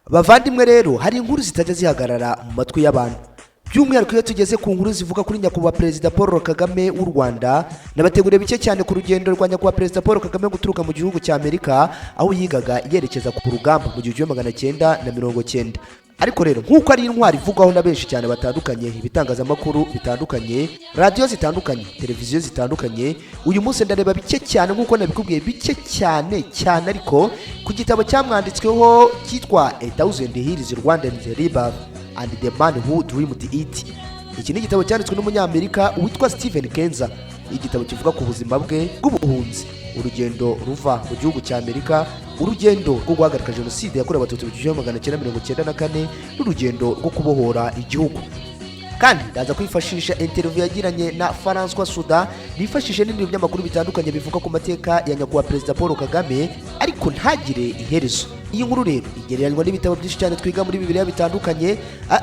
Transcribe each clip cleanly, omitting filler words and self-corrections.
Bavandimwe rero hari inkuru zitajya zihagarara mu matwi y'abantu. By'umwihariko iyo tugeze ku nkuru zivuga kuri Nyakubahwa Perezida Paul Kagame w'u Rwanda, nabateguriye bike cyane ku rugendo rwa Nyakubahwa Perezida Paul Kagame guturuka mu gihugu cya Amerika aho yigaga yerekeza ku rugamba mu 1990. Ariko rero nk'uko ari intwari ivugwaho na benshi cyane batandukanye, ibitangazamakuru bitandukanye, radio zitandukanye, televiziyo zitandukanye, uyu munsi ndareba bike cyane nk'uko nabikubwiye, bike cyane ariko ku gitabo cyamwanditsweho cyitwa 1000 Hills Rwanda and the Man Who Dreamed It. Iki ni igitabo cyanditswe n'umunyamerika witwa Steven Kenza. Igitabo kivuga ku buzima bwe bw'ubuhunzi, urugendo ruva mu gihugu cya Amerika, urugendo rwo guhagarika jenoside yakorewe abatutsi mu 1994 n'urugendo rwo kubohora igihugu. Kandi ndaza kwifashisha interview yagiranye na François Souda, nifashishe n'ibindi binyamakuru bitandukanye bivuga ku mateka ya Nyakubahwa Perezida Paul Kagame ariko ntagire iherezo. Iyi nkuru rero igereranywa n'ibitabo byinshi cyane twiga muri Bibiliya bitandukanye,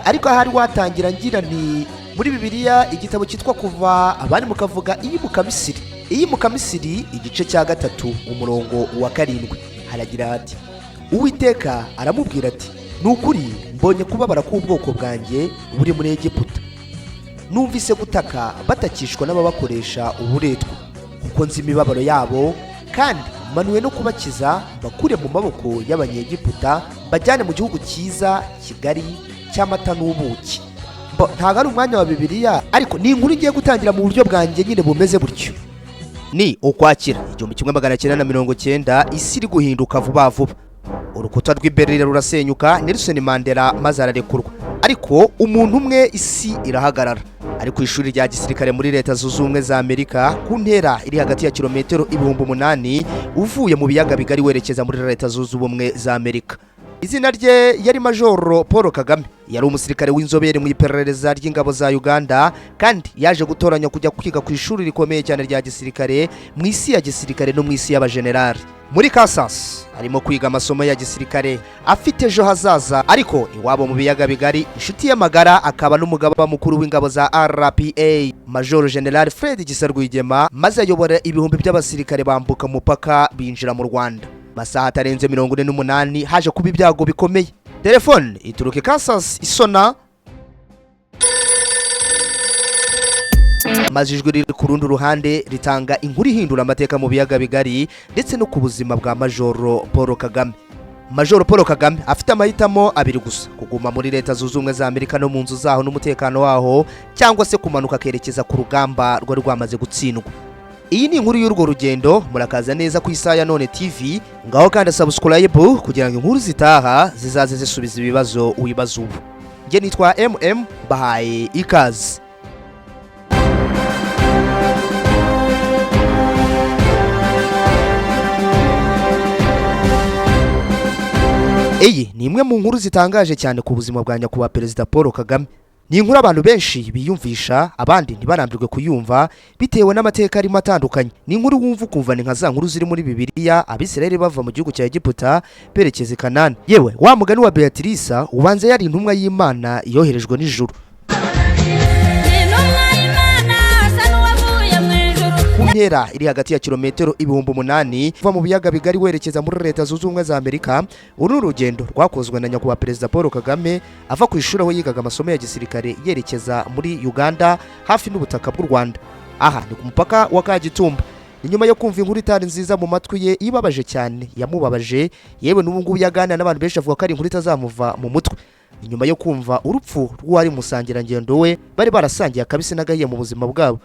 ariko ahari watangira ngira ni muri Bibiliya igitabo cyitwa Kuva abandi mukavuga iyi muka Misiri igice cya 3 umurongo wa 7 haragira ati, Uwiteka aramubwira ati, nukuri mbonye kubabara k'ubwoko bwanjye buri muri Egiputa, numvise gutaka batakishwa n'ababakoresha uburetwa, kuko nzi imibabaro yabo, kandi manuwe no kubakiza bakure mu maboko y'abanyegiputa bajyane mu gihugu cyiza kigari cy'amata n'ubuki. Ntago ari umwanya wa Bibiliya, ariko ni inkuru ngiye gutangira mu buryo bwanjye nyine bumeze buryo. Ni ukwakira 1990 isi iri guhinduka vuba vuba. Urukuta rw'iberire rurasenyuka, Nelson Mandela maze ararekurwa, ariko umuntu umwe isi irahagarara. Ari ku ishuri rya gisirikare muri Leta Zunze Ubumwe za Amerika, ku ntera iri hagati ya kilometero 8,000 uvuye mu biyaga bigari werekeza muri Leta Zunze Ubumwe za Amerika. Izina rye yari Major Paul Kagame, yari umusirikare w'inzobere mu iperereza ry'ingabo za Uganda, kandi yaje gutoranya kujya kwiga ku ishuri rikomeye cyane rya gisirikare mu isi ya gisirikare no mu isi y'abajenerali muri Kansas. Arimo kwiga amasomo ya gisirikare, afite ejo hazaza, ariko iwabo mu biyaga bigari inshuti y'amagara akaba n'umugaba mukuru w'ingabo za RPA Major General Fred Rwigema, maze ayobora ibihumbi by'abasirikare bambuka umupaka binjira mu Rwanda. Masaha atarenze 48 haje kuba ibyago bikomeye. Telefone ituruke Kansas isona, mazijwe riri ku rundi ruhande ritanga inkuru ihindura amateka mu biyaga bigari ndetse no ku buzima bwa Major Paul Kagame. Major Paul Kagame afite amahitamo abiri gusa: kuguma muri Leta Zunze Ubumwe za Amerika no mu nzu zaho n'umutekano waho, cyangwa se kumanuka kerekeza ku rugamba rwari rwamaze gutsindwa. Iyi ni inkuru y'urwo rugendo, murakaza neza ku Isaya None TV, ngaho kandi subscribe kugira ngo inkuru zitaha zizaze zisubiza ibibazo wibaza ubu. Nge nitwa bahaye ikaze. Iyi ni imwe mu nkuru zitangaje cyane ku buzima bwa Nyakubahwa Perezida Paul Kagame. Ni inkuru abantu benshi biyumvisha, abandi ntibarambirwe kuyumva bitewe n'amateka arimo atandukanye. Ni inkuru wumva ukumva ni nka za nkuru ziri muri Bibiliya, Abisirayeli bava mu gihugu cya Egiputa berekeza Kanani. Yewe wa mugani wa Beatrice ubanza yari intumwa y'Imana yoherejwe n'ijuru. Ntera iri hagati ya kilometero 8,000 kuva mu biyaga bigari werekeza muri Leta Zunze Ubumwe za Amerika. Uru rugendo rwakozwe na Nyakubahwa Perezida Paul Kagame ava ku ishuri aho yigaga amasomo ya gisirikare yerekeza muri Uganda hafi n'ubutaka bw'u Rwanda. Aha ni ku mupaka wa Kagitumba. Inyuma yo kumva inkuru itari nziza mu matwi ye ibabaje cyane, yamubabaje, yewe n'ubu ngubu yaganira n'abantu benshi avuga ko ari inkuru itazamuva mu mutwe. Inyuma yo kumva urupfu rw'uwari musangirangendo we bari barasangiye akabisi n'agahiye mu buzima bwabo,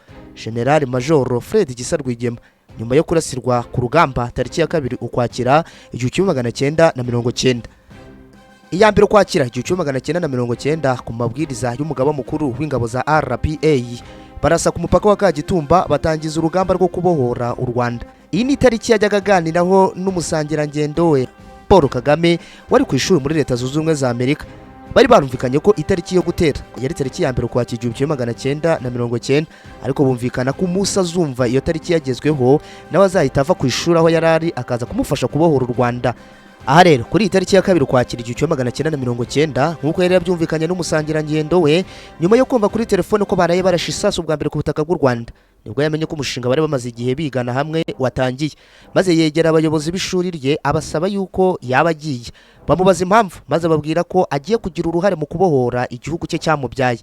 General Major Fred Rwigema, nyuma yo kurasirwa ku rugamba tariki ya 2 Ukwakira 1990. Iya mbere Ukwakira 1990 ku mabwiriza y'umugaba mukuru w'ingabo za RPA barasa ku mupaka wa Kagitumba batangiza urugamba rwo kubohora u Rwanda. Iyi ni tariki yajyaga aganiraho n'umusangirangendo we Paul Kagame wari ku ishuri muri Leta Zunze Ubumwe za Amerika. Bari barumvikanye ko itariki yo gutera yari tariki ya mbere Ukwakira 1990, ariko bumvikana ko Musa azumva iyo tariki yagezweho nawe azahita ava ku ishuri aho yarari akaza kumufasha kubohora u Rwanda. Aha rero kuri itariki ya 2 Ukwakira 1990 nkuko yari yabyumvikanye n'umusangirangendo we, nyuma yo kumva kuri telefone ko baraye barashe isasu bwa mbere ku butaka bw'u Rwanda, nibwo yamenye ko umushinga bari bamaze igihe bigana hamwe watangiye, maze yegera abayobozi b'ishuri rye abasaba yuko yaba agiye. Bamubaza impamvu maze babwira ko agiye kugira uruhare mu kubohora igihugu cye cyamubyaye.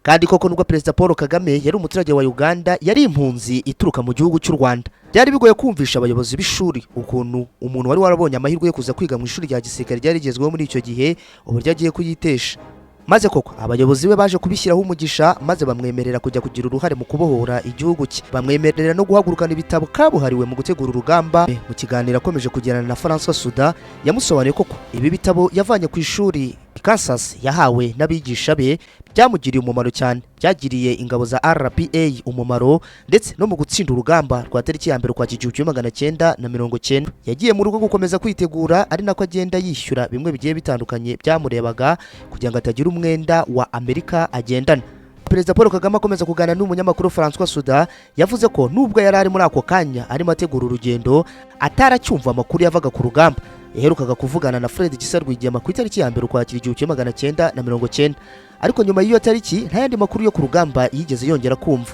Kandi koko nubwo Perezida Paul Kagame yari umuturage wa Uganda, yari impunzi ituruka mu gihugu cy'u Rwanda. Byari bigoye kumvisha abayobozi b'ishuri ukuntu umuntu wari warabonye amahirwe yo kuza kwiga mu ishuri rya gisirikare ryari rigezweho muri icyo gihe uburyo agiye kuyitesha. Maze koko abayobozi be baje kubishyiraho umugisha, maze bamwemerera kujya kugira uruhare mu kubohora igihugu cye. Bamwemerera no guhagurukana ibitabo kabuhariwe mu gutegura urugamba. Mu kiganiro akomeje kugirana na François Suda, yamusobanuriye koko ibi bitabo yavanye ku ishuri Kansas yahawe n'abigisha be byamugiriye umumaro cyane, byagiriye ingabo za RPA umumaro, ndetse no mu gutsinda urugamba rwa tariki ya mbere kwa 1990. Yagiye mu rugo gukomeza kwitegura, ari nako agenda yishyura bimwe bigiye bitandukanye byamurebaga kugira ngo atagira umwenda wa Amerika agendana. Perezida Paul Kagame akomeza kuganira n'umunyamakuru François Suda, yavuze ko nubwo yari ari muri ako kanya arimo ategura urugendo, ataracyumva amakuru yavaga ku rugamba. Yaherukaga kuvugana na Fred Rwigema ku itariki ya mbere ukwakira 1990, ariko nyuma y'iyo tariki nta yandi makuru yo ku rugamba yigeze yongera kumva.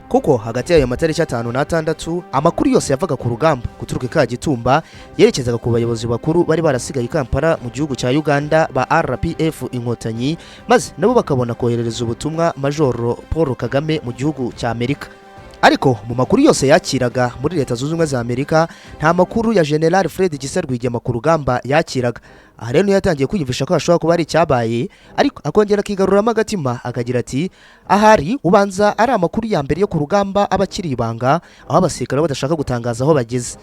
Kuko hagati y'ayo matariki 5 na 6 amakuru yose yavaga ku rugamba guturuka Kagitumba yerekezaga ku bayobozi bakuru bari barasigaye Kampala mu gihugu cya Uganda ba RPA Inkotanyi, maze nabo bakabona koherereza ubutumwa Major Paul Kagame mu gihugu cya Amerika. Ariko mu makuru yose yakiraga muri Leta Zunze Ubumwe za Amerika, nta makuru ya General Fred Rwigema ku rugamba yakiraga. Aha rero yatangiye kwiyumvisha ko hashobora kuba ari icyabaye, ariko akongera akigaruramo agatima akagira ati ahari ubanza ari amakuru ya mbere yo ku rugamba abakiri ibanga, aho abasirikare badashaka gutangaza aho bageze.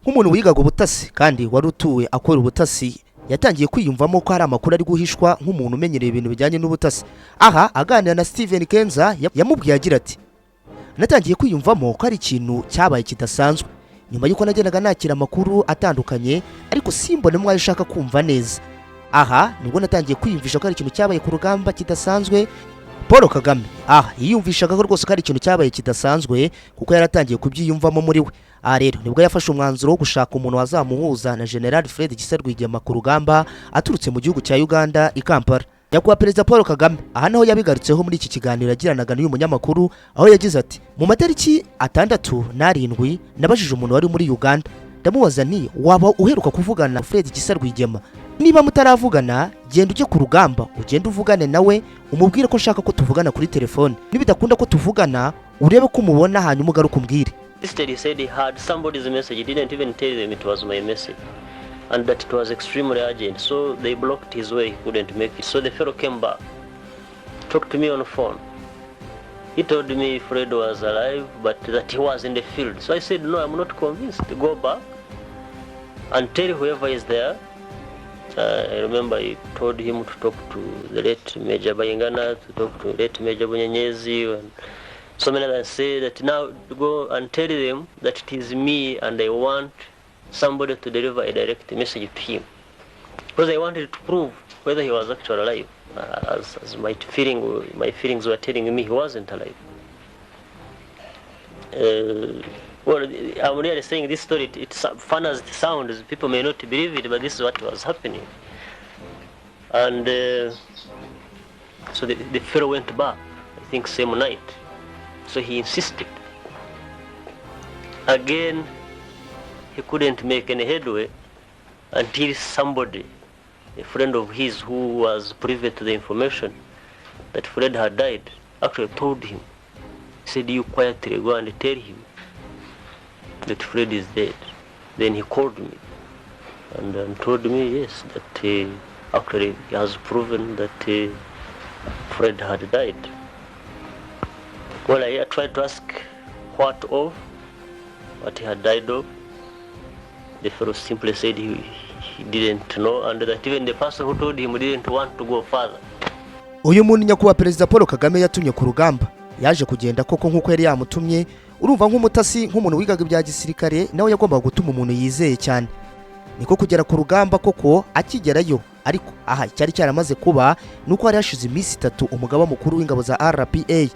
Nk'umuntu wigaga ubutasi kandi wari utuwe akora ubutasi, yatangiye kwiyumvamo ko hari amakuru ari guhishwa nk'umuntu umenyereye ibintu bijyanye n'ubutasi. Aha aganira na Steven Kenza yamubwiye agira ati natangiye kwiyumvamo ko ari ikintu cyabaye kidasanzwe, nyuma yuko nagendaga nakira amakuru atandukanye ariko simbone mwaje ushaka kumva neza. Aha nibwo natangiye kwiyumvisha ko ari ikintu cyabaye ku rugamba kidasanzwe. Paul Kagame yiyumvishaga ko rwose ko ari ikintu cyabaye kidasanzwe kuko yaratangiye kubyiyumvamo muri we. Rero nibwo yafashe umwanzuro wo gushaka umuntu wazamuhuza na General Fred Rwigema ku rugamba aturutse mu gihugu cya Uganda i Kampala. Nyakubahwa Perezida Paul Kagame aha naho yabigarutseho muri iki kiganiro agiranaga n'uyu munyamakuru, aho yagize ati mu matariki 6 na 7 nabajije umuntu wari muri Uganda, ndamubaza ni waba uheruka kuvugana na Fred Rwigema? Niba mutaravugana genda ujye ku rugamba ugenda uvugane nawe umubwire ko nshaka ko tuvugana kuri telefone, nibidakunda ko tuvugana urebe ko umubona hanyuma ugaruka umbwire. Instead he said he had somebody's message, he didn't even tell them it was my message, and that it was extremely urgent, so they blocked his way, he couldn't make it. So the fellow came back, talked to me on the phone. He told me Fred was alive, but that he was in the field. So I said, no, I'm not convinced. Go back and tell whoever is there. I remember he told him to talk to the late Major Bayingana, to talk to late Major Bunyenyezi, and so many others. Say that now go and tell them that it is me and I want somebody to deliver a direct message to him, because I wanted to prove whether he was actually alive, as my feelings were telling me he wasn't alive. Well, I'm really saying this story, it's fun as it sounds, people may not believe it, but this is what was happening. And so the fellow went back, I think same night, so he insisted. Again, he couldn't make any headway until somebody, a friend of his who was privy to the information that Fred had died, actually told him. He said, you quietly go and tell him that Fred is dead. Then he called me and told me, yes, that actually he has proven that Fred had died. Well, I tried to ask what he had died of. The fellow simply said he didn't know, and that even the person who told him didn't want to go further. Uyu muntu Nyakubahwa Perezida Paul Kagame yatumye ku rugamba yaje kugenda koko nkuko yari yamutumye. Urumva nk'umutasi, nk'umuntu wigaga ibya gisirikare, nawe yagombaga gutuma umuntu yizeye cyane. Niko kugera ku rugamba koko akigerayo, ariko aha cyari cyaramaze kuba nuko hari hashize iminsi 3 umugaba mukuru w'ingabo za RPA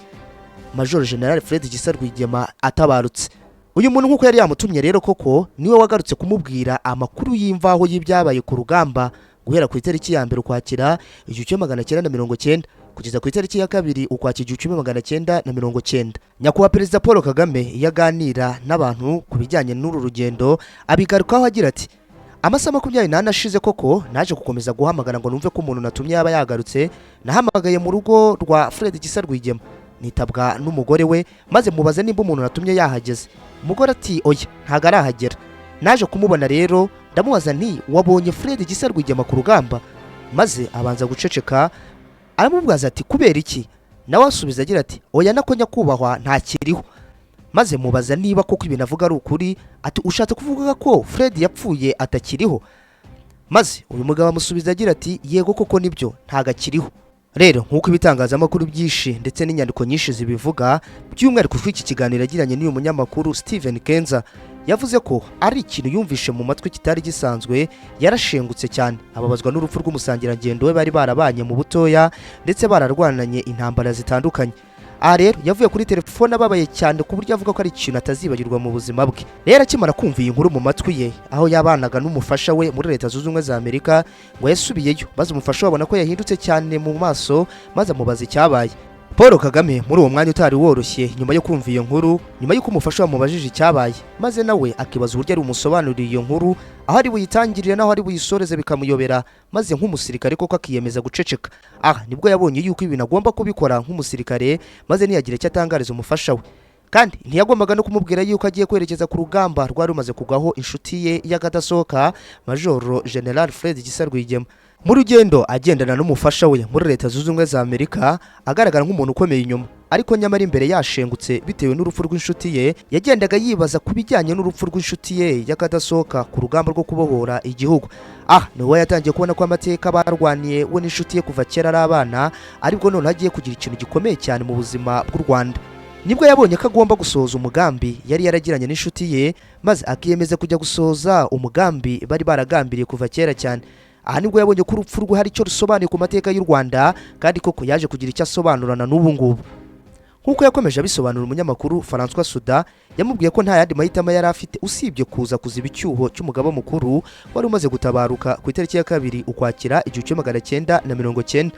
Major General Fred Rwigema atabarutse. Uyu muntu nkuko yari yamutumye rero koko niwe wagarutse kumubwira amakuru y'imvaho y'ibyabaye ku rugamba guhera ku itariki ya mbere ukwakira 1990. kugeza ku itariki ya 2 ukwakira 1990. Nyakubahwa Perezida Paul Kagame yaganira n'abantu ku bijyanye n'uru rugendo abigarukaho agira ati amasaha 28 ashize koko naje gukomeza guhamagara ngo numve ko umuntu natumye yaba yagarutse. Nahamagaye mu rugo rwa Fred Rwigema nitabwa n'umugore we maze mubaza nimba umuntu natumye yahageze. Umugore ati oya ntago arahagera. Naje kumubona rero ndamubaza nti wabonye Fred Rwigema ku rugamba? Maze abanza guceceka aramubwaza ati kubera iki? Nawe asubiza agira ati oya nako nyakubahwa ntakiriho. Maze mubaza niba koko ibintu avuga ari ukuri, ati ushatse kuvuga ko Fred yapfuye atakiriho? Maze uyu mugabo amusubiza agira ati yego koko nibyo ntago akiriho. Rero nkuko ibitangazamakuru byinshi ndetse n'inyandiko nyinshi zibivuga, by'umwihariko kuri iki kiganiro yagiranye n'uyu munyamakuru Steven Kenza, yavuze ko ari ikintu yumvishe mu matwi kitari gisanzwe. Yarashengutse cyane ababazwa n'urupfu rw'umusangirangendo we bari barabanye mu butoya ndetse bararwananye intambara zitandukanye. Aha rero yavuye kuri telefone ababaye cyane ku buryo avuga ko ari ikintu atazibagirwa mu buzima bwe. Rero akimara kumva iyi nkuru mu matwi ye aho yabanaga n'umufasha we muri Leta Zunze Ubumwe za Amerika, ngo yasubiyeyo maze umufasha wabona ko yahindutse cyane mu maso maze amubaza icyabaye. Paul Kagame muri uwo mwanya utari woroshye nyuma yo kumva iyo nkuru, nyuma y'uko umufasha wamubajije icyabaye, maze nawe akibaza uburyo ari umusobanurira iyo nkuru, aho ari buyitangirire naho ari buyisoreze bikamuyobera, maze nk'umusirikare koko akiyemeza guceceka. Nibwo yabonye yuko ibintu agomba kubikora nk'umusirikare, maze ntiyagira icyo atangariza umufasha we. Kandi ntiyagombaga no kumubwira yuko agiye kwerekeza ku rugamba rwari rumaze kugwaho inshuti ye y'akadasohoka Majoro General Fred Rwigema. Mu rugendo agendana n'umufasha we muri Leta Zunze Ubumwe za Amerika, agaragara nk'umuntu ukomeye inyuma, ariko nyamara imbere yashengutse bitewe n'urupfu rw'inshuti ye. Yagendaga yibaza ku bijyanye n'urupfu rw'inshuti ye y'akadasohoka ku rugamba rwo kubohora igihugu. Niwe yatangiye kubona ko amateka barwaniye we n'inshuti ye kuva kera ari abana, aribwo none hagiye kugira ikintu gikomeye cyane mu buzima bw'u Rwanda. Nibwo yabonye ko agomba gusohoza umugambi yari yaragiranye n'inshuti ye, maze akiyemeza kujya gusohoza umugambi bari baragambiriye kuva kera cyane. Nibwo yabonye ko urupfu rwe hari icyo rusobanuye ku mateka y'u Rwanda, kandi koko yaje kugira icyo asobanurana n'ubu ngubu. Nkuko yakomeje abisobanura umunyamakuru François Suda, yamubwiye ko nta yandi mahitamo yari afite usibye kuza kuziba icyuho cy'umugaba mukuru wari umaze gutabaruka ku itariki ya 2 ukwakira 1990.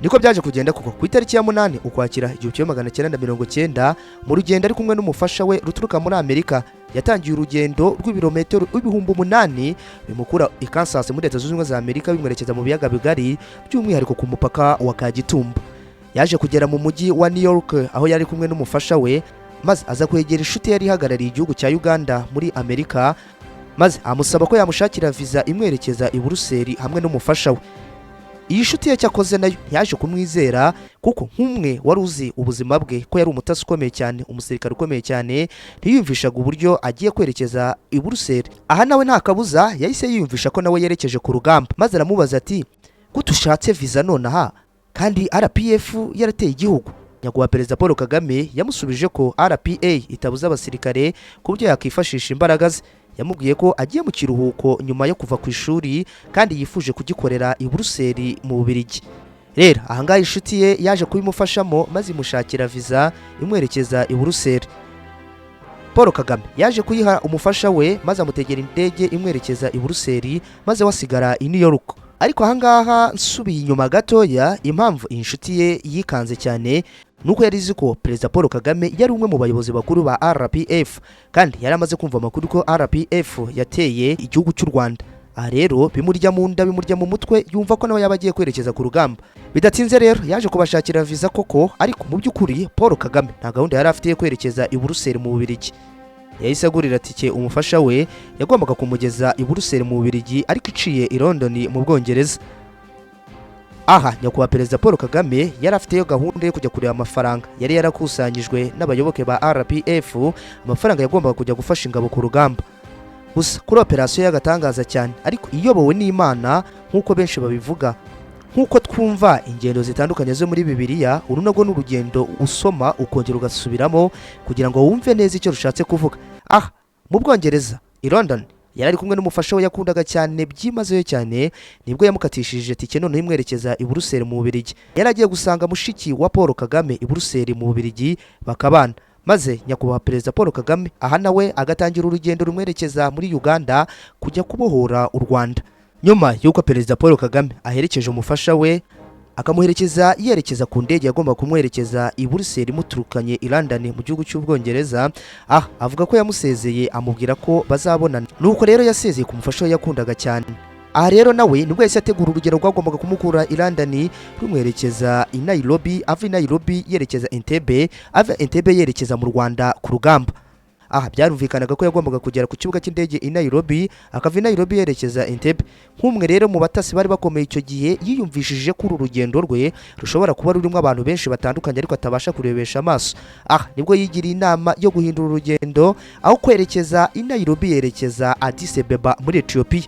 Niko byaje kugenda kuko ku itariki ya 8 ukwakira 1990 mu rugendo ari kumwe n'umufasha we ruturuka muri Amerika, yatangiye urugendo rw'ibirometero 8,000 bimukura i Kansas muri Leta Zunze Ubumwe za Amerika bimwerekeza mu biyaga bigari, by'umwihariko ku mupaka wa Kagitumba. Yaje kugera mu mujyi wa New York aho yari kumwe n'umufasha we, maze aza kwegera inshuti yari ihagarariye igihugu cya Uganda muri Amerika, maze amusaba ko yamushakira visa imwerekeza i Buruseli hamwe n'umufasha we. Iyi nshuti ye cyakoze nayo yaje kumwizera kuko nk'umwe wari uzi ubuzima bwe ko yari umutasi ukomeye cyane, umusirikare ukomeye cyane, ntiyumvishaga uburyo agiye kwerekeza i Buruseli. Nawe nta kabuza yahise yiyumvisha ko nawe yerekeje ku rugamba, maze aramubaza ati gutushatse visa nonaha kandi RPF yarateye igihugu? Nyakubahwa Perezida Paul Kagame yamusubije ko RPA itabuza abasirikare ku buryo yakifashisha imbaraga ze. Yamubwiye ko agiye mu kiruhuko nyuma yo kuva ku ishuri kandi yifuje kugikorera i Buruseli mu Bubiligi. Rero ahangaha inshuti ye yaje kubimufashamo maze imushakira visa imwerekeza i Buruseli. Paul Kagame yaje kuyiha umufasha we maze amutegera indege imwerekeza i Buruseli, maze wasigara i New York. Ariko ahangaha nsubiye inyuma gatoya, impamvu iyi nshuti ye yikanze cyane nuko yari izi ko Perezida Paul Kagame yari umwe mu bayobozi bakuru ba RPF, kandi yari amaze kumva amakuru ko RPF yateye igihugu cy'u Rwanda. Rero bimurya mu nda, bimurya mu mutwe, yumva ko nawe yabagiye kwerekeza ku rugamba. Bidatinze rero yaje kubashakira visa koko, ariko mu by'ukuri Paul Kagame nta gahunda yari afite yo kwerekeza i Buruseli mu Bubiligi. Yahise agurira tike umufasha we yagombaga kumugeza i Buruseli mu Bubiligi, ariko iciye i London mu Bwongereza. Nyakubahwa Perezida Paul Kagame yari afiteyo gahunda yo kujya kureba amafaranga yari yarakusanyijwe n'abayoboke ba RPF, amafaranga yagombaga kujya gufasha ingabo ku rugamba. Gusa kuri operasiyo y'agatangaza cyane, ariko iyobowe n'Imana nk'uko benshi babivuga. Nk'uko twumva ingendo zitandukanye zo muri Bibiliya, uru nago n'urugendo usoma ukongera ugasubiramo kugira ngo wumve neza icyo rushatse kuvuga. Mu Bwongereza i London yari kumwe n'umufasha we yakundaga cyane byimazeyo cyane, nibwo yamukatishije tike none imwerekeza i Buruseli mu Bubiligi. Yari agiye gusanga mushiki wa Paul Kagame i Buruseli mu Bubiligi bakabana, maze Nyakubahwa Perezida Paul Kagame nawe agatangira urugendo rumwerekeza muri Uganda kujya kubohora u Rwanda. Nyuma y'uko Perezida Paul Kagame aherekeje umufasha we, akamuherekeza yerekeza ku ndege yagomba kumwerekeza i Buruseli muturukanye i London mu gihugu cy'Ubwongereza. Avuga ko yamusezeye amubwira ko bazabonana. Nuko rero yasezeye ku mufasha we yakundaga cyane. Aha rero nawe nibwo yahise ategura urugero rwagombaga kumukura i London rumwerekeza i Nairobi, ava i Nairobi yerekeza Entebbe, ava Entebbe yerekeza mu Rwanda ku rugamba. Byarumvikanaga ko yagombaga kugera ku kibuga cy'indege i Nairobi, akava i Nairobi yerekeza Entebbe. Nk'umwe rero mu batasi bari bakomeye icyo gihe, yiyumvishije ko uru rugendo rwe rushobora kuba rurimo abantu benshi batandukanye ariko atabasha kurebesha amaso. Nibwo yigiriye inama yo guhindura urugendo, aho kwerekeza i Nairobi yerekeza Addis Ababa muri Ethiopia,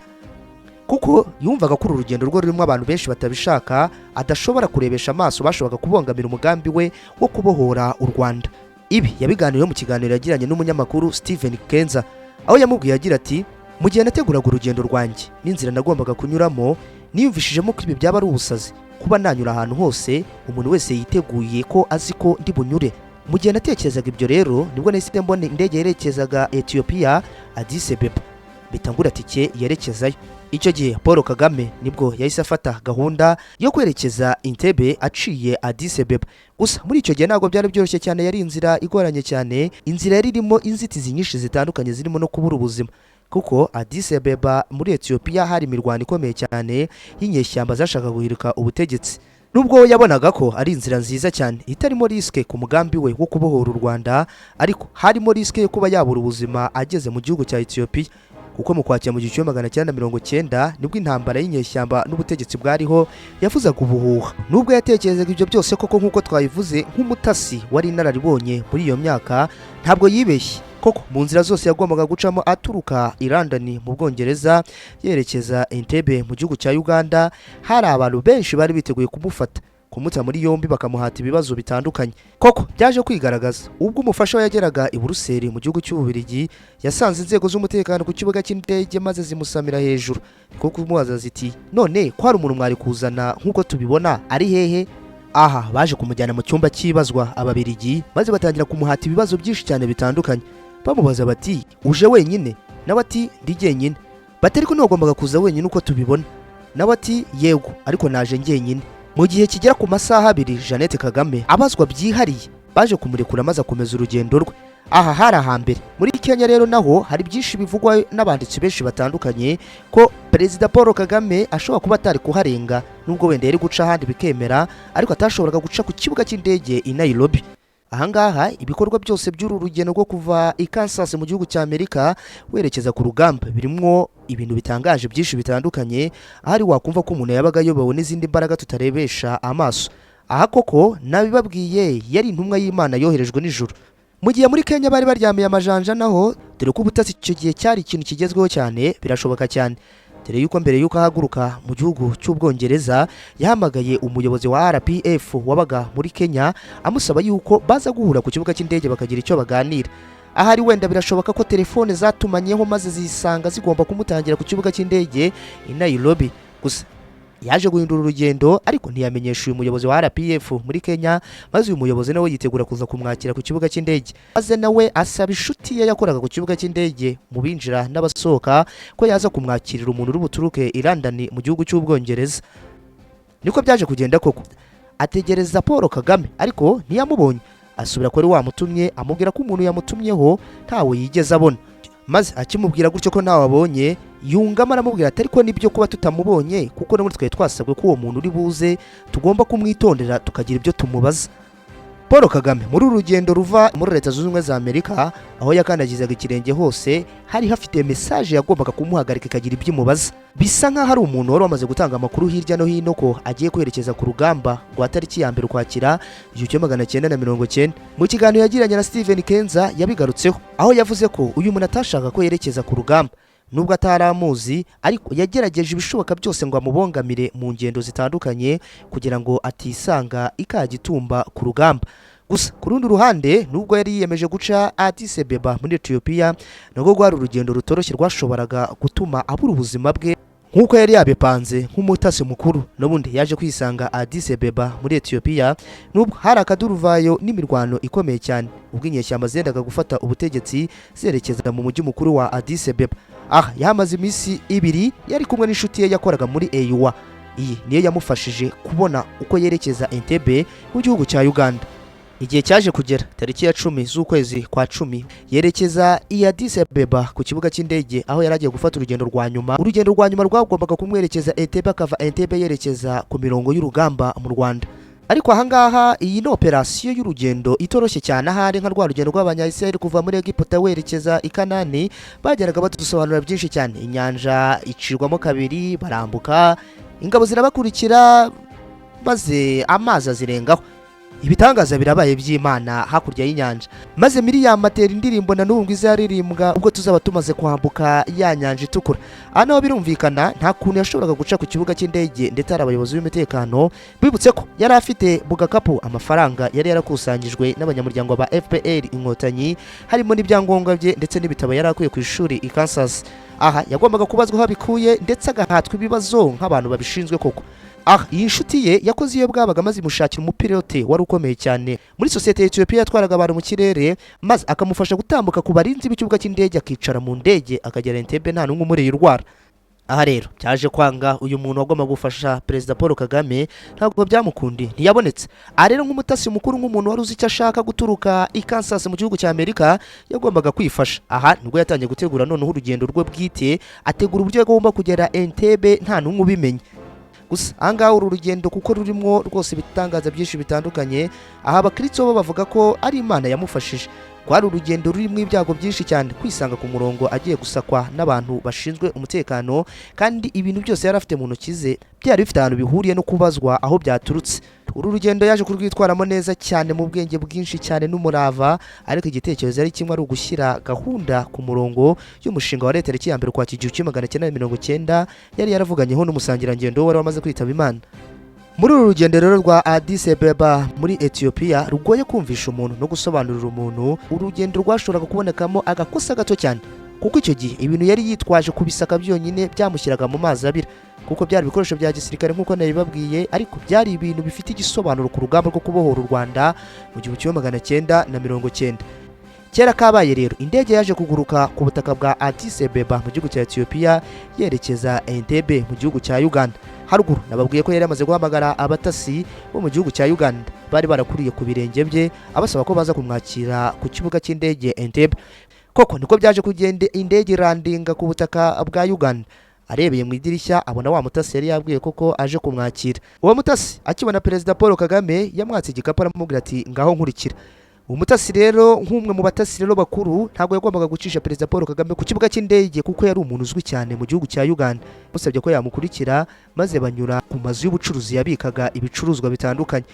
kuko yumvaga ko uru rugendo rwo rurimo abantu benshi batabishaka, adashobora kurebesha amaso, bashoboraga kubongamira umugambi we wo kubohora u Rwanda. Ibi yabiganiriye mu kiganiro yagiranye n'umunyamakuru Steven Kenza, aho yamubwiye agira ati, mu gihe nateguraga urugendo rwanjye n'inzira nagombaga kunyuramo, niyumvishijemo ko ibi byaba ari ubusazi kuba nanyura ahantu hose umuntu wese yiteguye ko azi ko ndi bunyure. Mu gihe natekerezaga ibyo rero nibwo nahise mbona indege yerekezaga Ethiopia Addis Ababa, bitangura tike yerekezayo. Icyo gihe Paul Kagame nibwo yahise afata gahunda yo kwerekeza Entebbe aciye Addis Ababa. Gusa muri icyo gihe ntabwo byari byoroshye cyane, yari inzira igoranye cyane, inzira yari irimo inzitizi nyinshi zitandukanye zirimo no kubura ubuzima, kuko Addis Ababa muri Ethiopia hari imirwano ikomeye cyane y'inyeshyamba zashaka guhirika ubutegetsi. Nubwo yabonaga ko ari inzira nziza cyane itarimo riske ku mugambi we wo kubohora u Rwanda, ariko harimo riske yo kuba yabura ubuzima ageze mu gihugu cya Ethiopia, kuko mu Kwakira mu 1990 nibwo intambara y'inyeshyamba n'ubutegetsi bwariho yavuzaga ubuhuha. Nubwo yatekerezaga ibyo byose koko nk'uko twabivuze, nk'umutasi wari inararibonye muri iyo myaka, ntabwo yibeshye. Koko mu nzira zose yagombaga gucamo aturuka i London mu Bwongereza yerekeza Entebbe mu gihugu cya Uganda, hari abantu benshi bari biteguye kumufata, kumuta muri yombi, bakamuhata ibibazo bitandukanye. Koko byaje kwigaragaza ubwo umufasha we yageraga i Buruseli mu gihugu cy'Ububirigi, yasanze inzego z'umutekano ku kibuga cy'indege maze zimusamira hejuru, kuko kumubaza ziti, none ko hari umuntu mwari kuzana nk'uko tubibona, ari hehe? Baje kumujyana mu cyumba cy'ibazwa Ababirigi, maze batangira kumuhata ibibazo byinshi cyane bitandukanye. Bamubaza bati, uje wenyine? Nawe ati, ndi jyenyine. Bati, ariko ntugombaga kuza wenyine uko tubibona? Nawe ati, yego, ariko naje njyenyine. Mu gihe kigera ku masaha 2, Jeannette Kagame abazwa byihariye, baje kumurekura maze akomeza urugendo rwe. Hari ahambere muri Kenya rero naho hari byinshi bivugwa n'abanditsi benshi batandukanye ko Perezida Paul Kagame ashobora kuba atari kuharenga, nubwo wenda yari guca ahandi bikemera, ariko atashoboraga guca ku kibuga cy'indege i Nairobi. Ahangaha ibikorwa byose by'uru rugendo rwo kuva i Kansas mu gihugu cya Amerika werekeza ku rugamba birimo ibintu bitangaje byinshi bitandukanye, ahari wakumva ko umuntu yabaga yobowe n'izindi mbaraga tutarebesha amaso. Koko nabibabwiye, yari intumwa y'Imana yoherejwe n'ijuru. Mu gihe muri Kenya bari baryamiye amajanja naho, dore ko ubutasi icyo gihe cyari ikintu kigezweho cyane, birashoboka cyane. Dore yuko mbere yuko ahaguruka mu gihugu cy'Ubwongereza, yahamagaye umuyobozi wa RPF wabaga muri Kenya amusaba yuko baza guhura ku kibuga cy'indege bakagira icyo baganira. Ahari wenda birashoboka ko telefone zatumanyeho maze zisanga zigomba kumutangira ku kibuga cy'indege i Nairobi. Gusa yaje guhindura urugendo, ariko ntiyamenyesha uyu muyobozi wa RPF muri Kenya, maze uyu muyobozi nawe yitegura kuza kumwakira ku kibuga cy'indege. Maze nawe asaba inshuti ye yakoraga ku kibuga cy'indege mu binjira n'abasohoka ko yaza kumwakirira umuntu urubuturuke i London mu gihugu cy'Ubwongereza. Niko byaje kugenda koko. Ategereza Paul Kagame, ariko ntiyamubonye. Asubira kuri wamutumye, amubwira ko umuntu yamutumyeho ntawe yigeze abona. Maze akimubwira gutyo ko ntawe abonye, yungama aramubwira ati, ariko nibyo kuba tutamubonye, kuko no muri twe twasabwe ko uwo muntu uri buze tugomba kumwitondera tukagira ibyo tumubaza. Paul Kagame muri urugendo ruva muri Leta Zunze Ubumwe za Amerika, aho yakandagizaga ikirenge hose, hari hafite message yagombaga kumuhagarika ikagira ibyo imubaza. Bisa nka hari umuntu wari wamaze gutanga amakuru hirya no hino ko agiye kwerekeza ku rugamba rwa tariki ya 1 Ukwakira 1990. Mu kiganiro yagiranye na Steven Kenza yabigarutseho, aho yavuze ko uyu muntu atashaka ko yerekeza ku rugamba, nubwo ataramuzi, ariko yagerageje ibishoboka byose ngo amubongamire mu ngendo zitandukanye kugira ngo atisanga ikagitumba ku rugamba. Gusa ku rundi ruhande, nubwo yari yiyemeje guca Addis Ababa muri Ethiopia, nubwo rwari urugendo rutoroshye rwashoboraga gutuma abura ubuzima bwe nk'uko yari yabipanze nk'umutasi mukuru. N'ubundi yaje kwisanga Addis Ababa muri Ethiopia, nubwo hari akaduruvayo n'imirwano ikomeye cyane, ubwo inyeshyamba zendaga gufata ubutegetsi zerekeza mu mujyi mukuru wa Addis Ababa. Yamaze iminsi 2 yari kumwe n'inshuti ye yakoraga muri EUA. iyi niyo yamufashije kubona uko yerekeza Entebbe mu gihugu cya Uganda. Igihe cyaje kugera tariki ya 10 z'ukwezi kwa 10 yerekeza i Addis Ababa ku kibuga cy'indege aho yaragiye gufata urugendo rwa nyuma rwagombaga kumwerekeza Entebbe akava Entebbe yerekeza ku mirongo y'urugamba mu Rwanda. Ariko ahangaha iyi no operasiyo y'urugendo itoroshye cyane ahari nka rwa rugendo rw'abanyayisraeli kuva muri Egiputa werekeza i Kanani bageraga badusobanura byinshi cyane. Inyanja icirwamo kabiri barambuka, ingabo zirabakurikira maze amazi azirengaho. Ibitangaza birabaye by'Imana hakurya y'inyanja, maze Miriam atera indirimbo na n'ubwo izaririmbwa ubwo tuzaba tumaze kwambuka ya nyanja itukura. Ano birumvikana nta kuntu yashoboraga guca ku kibuga cy'indege, ndetse ari abayobozi b'imitekano bibutse ko yari afite bugakapu amafaranga yari yarakusanyijwe n'abanyamuryango ba RPA Inkotanyi, harimo n'ibyangombwa bye ndetse n'ibitabo yari akuye ku ishuri i Kansas. Aha yagombaga kubazwa aho bikuye ndetse agahatwa ibibazo nk'abantu babishinzwe koko. Iyi nshuti ye yakoze iyo bwabaga maze imushakira umupilote wari ukomeye cyane muri sosiyete ya Ethiopia yatwaraga abantu mu kirere, maze akamufasha gutambuka ku barinzi b'ikibuga cy'indege akicara mu ndege akagera Entebbe nta n'umwe umuri y'urwara. Aha rero cyaje kwanga uyu muntu wagomba gufasha Perezida Paul Kagame, ntabwo byamukundi ntiyabonetse. Rero nk'umutasi mukuru, nk'umuntu wari uzi icyo ashaka guturuka i Kansas mu gihugu cya Amerika, yagombaga kwifasha. Aha nibwo yatangiye gutegura noneho urugendo rwe bwite, ategura uburyo agomba kugera Entebbe nta n'umwe ubimenye. Gusa ahangaha uru rugendo kuko rurimo rwose ibitangaza byinshi bitandukanye, aha abakristo bo bavuga ko ari Imana yamufashije. Kwari urugendo rurimo ibyago byinshi cyane, kwisanga ku murongo agiye gusakwa n'abantu bashinzwe umutekano, kandi ibintu byose yari afite mu ntoki ze byari bifite ahantu bihuriye no kubazwa aho byaturutse. Uru rugendo yaje kurwitwaramo neza cyane mu bwenge bwinshi cyane n'umurava, ariko igitekerezo ari kimwe, ari ugushyira gahunda ku murongo y'umushinga wa leta ya mbere kwa Kijiji 1990 yari yaravuganyeho n'umusangirangendo wari wamaze kwitaba Imana. Muri uru rugendo rero rwa Addis Ababa muri Ethiopia rugoye kumvisha umuntu no gusobanurira umuntu, urugendo rwashoboraga kubonekamo agakosa gato cyane, kuko icyo gihe ibintu yari yitwaje kubisaka byonyine byamushyiraga mu mazi abira, kuko byari ibikoresho bya gisirikare nk'uko nabibabwiye, ariko byari ibintu bifite igisobanuro ku rugamba rwo kubohora u Rwanda mu 1990. Kera kabaye rero indege yaje kuguruka ku butaka bwa Addis Ababa mu gihugu cya Ethiopia yerekeza Entebbe mu gihugu cya Uganda. Haruguru nababwiye ko yari amaze guhamagara abatasi bo mu gihugu cya Uganda, bari barakuriye ku birenge bye, abasaba ko baza kumwakira ku kibuga cy'indege Entebbe. Koko niko byaje kugenda, indege irandinga ku butaka bwa Uganda. Arebeye mu idirishya abona wa mutasi yari yabwiye koko aje kumwakira. Uwo mutasi akibona Perezida Paul Kagame yamwatse igikapu aramubwira ati ngaho nkurikira. Umutasi rero nk'umwe mu batasi rero bakuru ntabwo yagombaga gucisha Perezida Paul Kagame ku kibuga cy'indege, kuko yari umuntu uzwi cyane mu gihugu cya Uganda. Musabye ko yamukurikira, maze banyura ku mazu y'ubucuruzi yabikaga ibicuruzwa bitandukanye.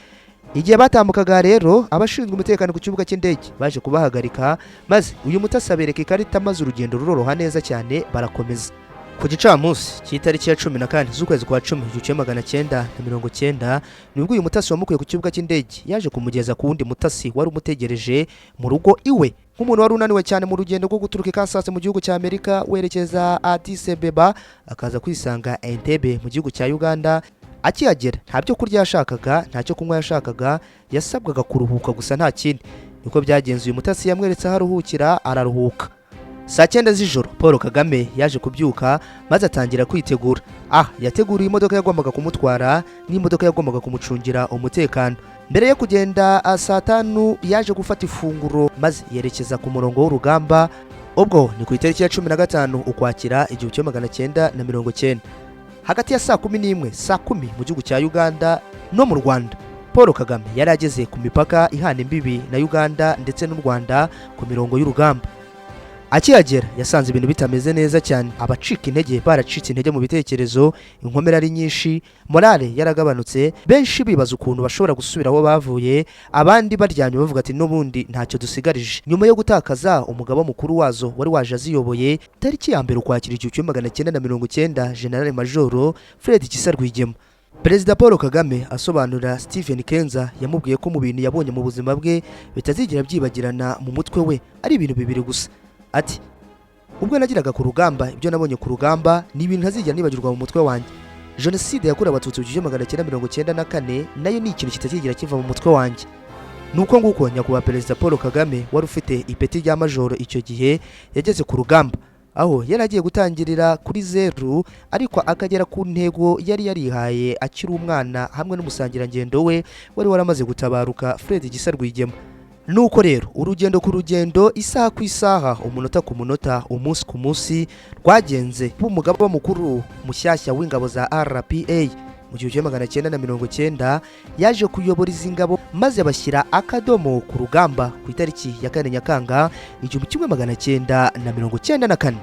Igihe batambukaga rero abashinzwe umutekano ku kibuga cy'indege baje kubahagarika, maze uyu mutasi abereka ikarita, maze urugendo ruroroha neza cyane barakomeza. Ku gicamunsi cy'itariki ya 14 z'ukwezi kwa 10 1990 nibwo uyu mutasi wamukuye ku kibuga cy'indege yaje kumugeza ku wundi mutasi wari umutegereje mu rugo iwe, nk'umuntu wari unaniwe cyane mu rugendo rwo guturuka i Kansas mu gihugu cya Amerika werekeza Addis Ababa, akaza kwisanga Entebbe mu gihugu cya Uganda. Akihagera nta byo kurya yashakaga, nta cyo kunywa yashakaga, yasabwaga kuruhuka gusa nta kindi. Niko byagenze, uyu mutasi yamweretse aho aruhukira araruhuka. Saa 9 z'ijoro Paul Kagame yaje kubyuka, maze atangira kwitegura. Yateguriye imodoka yagombaga kumutwara n'imodoka yagombaga kumucungira umutekano. Mbere yo kugenda saa 5 yaje gufata ifunguro, maze yerekeza ku murongo w'urugamba. Ubwo ni ku itariki ya 15 ukwakira 1990, hagati ya saa 11 saa 10 mu gihugu cya Uganda no mu Rwanda. Paul Kagame yari ageze ku mipaka ihana imbibi na Uganda ndetse n'u Rwanda ku mirongo y'urugamba. Akihagera yasanze ibintu bitameze neza cyane, abacika intege baracitse intege mu bitekerezo, inkomere ari nyinshi, morale yaragabanutse, benshi bibaza ukuntu bashobora gusubira aho bavuye, abandi baryamye bavuga ati n'ubundi ntacyo dusigarije, nyuma yo gutakaza umugaba mukuru wazo wari waje aziyoboye. Tariki ya mbere ukwakira 1990 General Major Fred Rwigema, Perezida Paul Kagame asobanura Stephen Kenza yamubwiye ko mu bintu yabonye mu buzima bwe bitazigira byibagirana mu mutwe we ari ibintu bibiri gusa. Ati ubwo nagiraga ku rugamba, ibyo nabonye ku rugamba ni ibintu ntazigera nibagirwa mu mutwe wanjye. Jenoside yakorewe Abatutsi mu 1994 nayo ni ikintu kitazigira kiva mu mutwe wanjye. Nuko nguko Nyakubahwa Perezida Paul Kagame wari ufite ipeti rya majoro icyo gihe yageze ku rugamba, aho yari agiye gutangirira kuri 0 ariko akagera ku ntego yari yarihaye akiri umwana hamwe n'umusangirangendo we wari waramaze gutabaruka Fred Gisa Rwigema. Nuko rero urugendo ku rugendo, isaha ku isaha, umunota ku munota, umunsi ku munsi, rwagenze b'umugaba mukuru mushyashya w'ingabo za RPA mu 1990 yaje kuyobora izi ngabo maze bashyira akadomo ku rugamba ku itariki ya 4 Nyakanga 1994.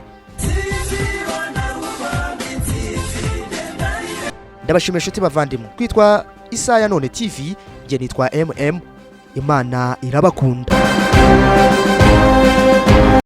Ndabashimira inshuti bavandimwe, kwitwa Isaya None TV, nge nitwa MM. Imana irabakunda.